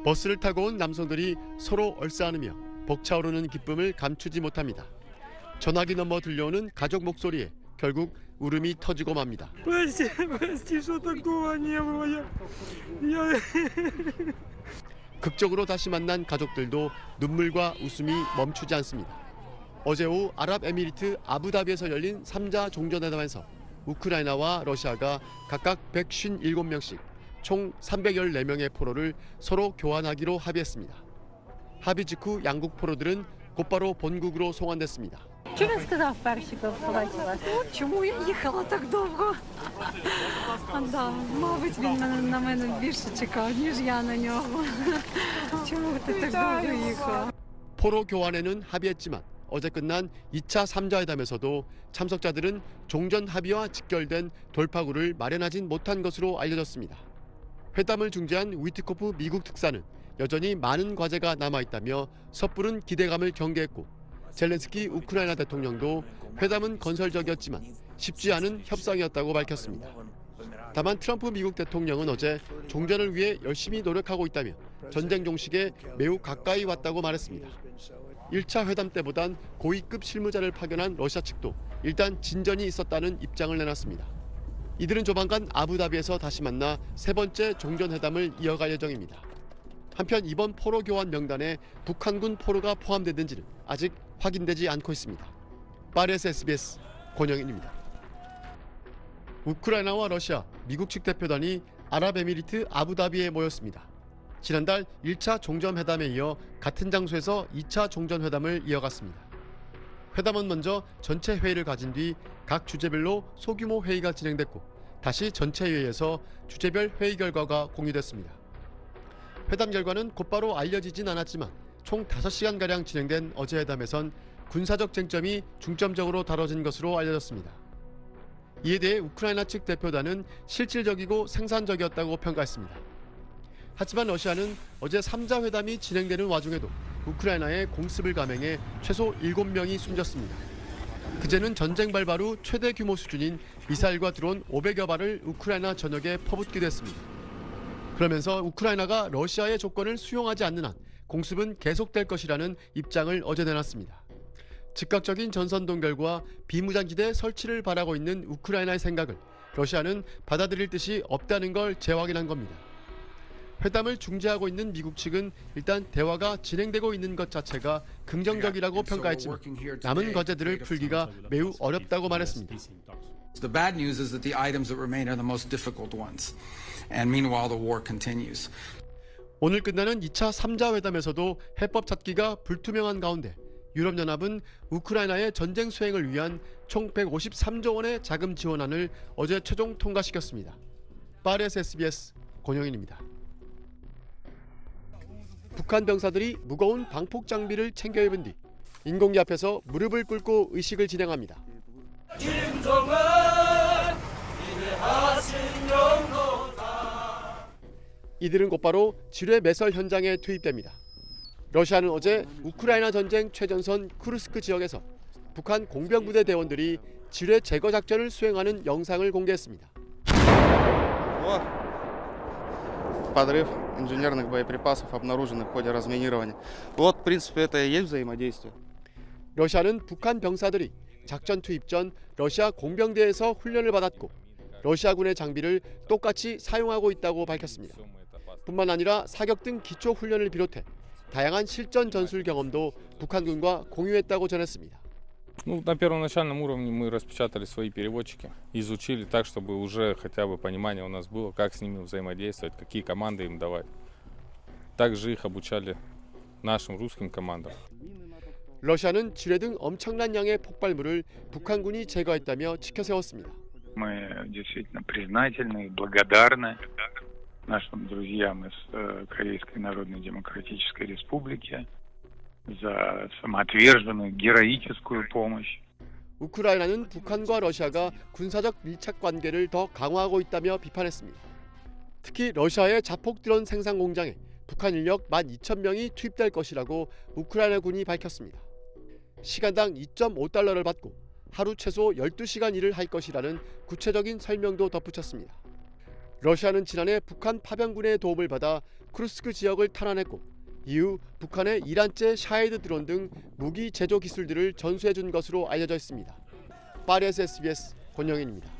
버스를 타고 온 남성들이 서로 얼싸안으며 벅차오르는 기쁨을 감추지 못합니다. 전화기 넘어 들려오는 가족 목소리에 결국 울음이 터지고 맙니다. Прости, что такого не было. 극적으로 다시 만난 가족들도 눈물과 웃음이 멈추지 않습니다. 어제 오후 아랍에미리트 아부다비에서 열린 3자 종전회담에서 우크라이나와 러시아가 각각 157명씩 총 314명의 포로를 서로 교환하기로 합의했습니다. 합의 직후 양국 포로들은 곧바로 본국으로 송환됐습니다. Що він сказав перший, коли побачила? Чому я їхала так довго? Да, мабуть, він на мене більше чекав, ніж я на нього. Чому ти так довго їхала? 포로 교환에는 합의했지만 어제 끝난 2차 3자회담에서도 참석자들은 종전 합의와 직결된 돌파구를 마련하진 못한 것으로 알려졌습니다. 회담을 중재한 위트코프 미국 특사는 여전히 많은 과제가 남아있다며 섣부른 기대감을 경계했고 젤렌스키 우크라이나 대통령도 회담은 건설적이었지만 쉽지 않은 협상이었다고 밝혔습니다. 다만 트럼프 미국 대통령은 어제 종전을 위해 열심히 노력하고 있다며 전쟁 종식에 매우 가까이 왔다고 말했습니다. 1차 회담 때보단 고위급 실무자를 파견한 러시아 측도 일단 진전이 있었다는 입장을 내놨습니다. 이들은 조만간 아부다비에서 다시 만나 세 번째 종전회담을 이어갈 예정입니다. 한편 이번 포로 교환 명단에 북한군 포로가 포함되는지는 아직 확인되지 않고 있습니다. 파리에서 SBS 권영인입니다. 우크라이나와 러시아, 미국 측 대표단이 아랍에미리트 아부다비에 모였습니다. 지난달 1차 종전회담에 이어 같은 장소에서 2차 종전회담을 이어갔습니다. 회담은 먼저 전체 회의를 가진 뒤 각 주제별로 소규모 회의가 진행됐고 다시 전체 회의에서 주제별 회의 결과가 공유됐습니다. 회담 결과는 곧바로 알려지진 않았지만 총 5시간가량 진행된 어제 회담에선 군사적 쟁점이 중점적으로 다뤄진 것으로 알려졌습니다. 이에 대해 우크라이나 측 대표단은 실질적이고 생산적이었다고 평가했습니다. 하지만 러시아는 어제 3자 회담이 진행되는 와중에도 우크라이나에 공습을 감행해 최소 7명이 숨졌습니다. 그제는 전쟁 발발 후 최대 규모 수준인 미사일과 드론 500여 발을 우크라이나 전역에 퍼붓기도 했습니다. 그러면서 우크라이나가 러시아의 조건을 수용하지 않는 한 공습은 계속될 것이라는 입장을 어제 내놨습니다. 즉각적인 전선 동결과 비무장지대 설치를 바라고 있는 우크라이나의 생각을 러시아는 받아들일 뜻이 없다는 걸 재확인한 겁니다. 회담을 중재하고 있는 미국 측은 일단 대화가 진행되고 있는 것 자체가 긍정적이라고 평가했지만 남은 과제들을 풀기가 매우 어렵다고 말했습니다. The bad news is that the items that remain are the most difficult ones. And meanwhile the war continues. 오늘 끝나는 2차 3자 회담에서도 해법 찾기가 불투명한 가운데 유럽연합은 우크라이나의 전쟁 수행을 위한 총 153조 원의 자금 지원안을 어제 최종 통과시켰습니다. 파리에서 SBS 권영인입니다. 북한 병사들이 무거운 방폭 장비를 챙겨 입은 뒤 인공위 앞에서 무릎을 꿇고 의식을 진행합니다. 이들은 곧바로 지뢰 매설 현장에 투입됩니다. 러시아는 어제 우크라이나 전쟁 최전선 쿠르스크 지역에서 북한 공병부대 대원들이 지뢰 제거 작전을 수행하는 영상을 공개했습니다. Подрыв инженерных боеприпасов, обнаруженных в ходе разминирования. Вот, в принципе, это и есть взаимодействие. 러시아는 북한 병사들이 작전 투입 전 러시아 공병대에서 훈련을 받았고 러시아군의 장비를 똑같이 사용하고 있다고 밝혔습니다. 뿐만 아니라 사격 등 기초 훈련을 비롯해 다양한 실전 전술 경험도 북한군과 공유했다고 전했습니다. На первоначальном уровне мы распечатали свои переводчики, изучили так, чтобы уже хотя бы понимание у нас было, как с ними взаимодействовать, какие команды им давать. Также их обучали нашим русским командам. 러시아는 지뢰 등 엄청난 양의 폭발물을 북한군이 제거했다며 치켜세웠습니다. Мы действительно признательны и благодарны нашим друзьям из Корейской Народно-Демократической Республики за самоотверженную героическую помощь. 우크라이나는 북한과 러시아가 군사적 밀착 관계를 더 강화하고 있다며 비판했습니다. 특히 러시아의 자폭 드론 생산 공장에 북한 인력 12,000명이 투입될 것이라고 우크라이나군이 밝혔습니다. 시간당 2.5달러를 받고 하루 최소 12시간 일을 할 것이라는 구체적인 설명도 덧붙였습니다. 러시아는 지난해 북한 파병군의 도움을 받아 쿠르스크 지역을 탈환했고 이후 북한에 이란제 샤헤드 드론 등 무기 제조 기술들을 전수해준 것으로 알려져 있습니다. 파리에서 SBS 권영인입니다.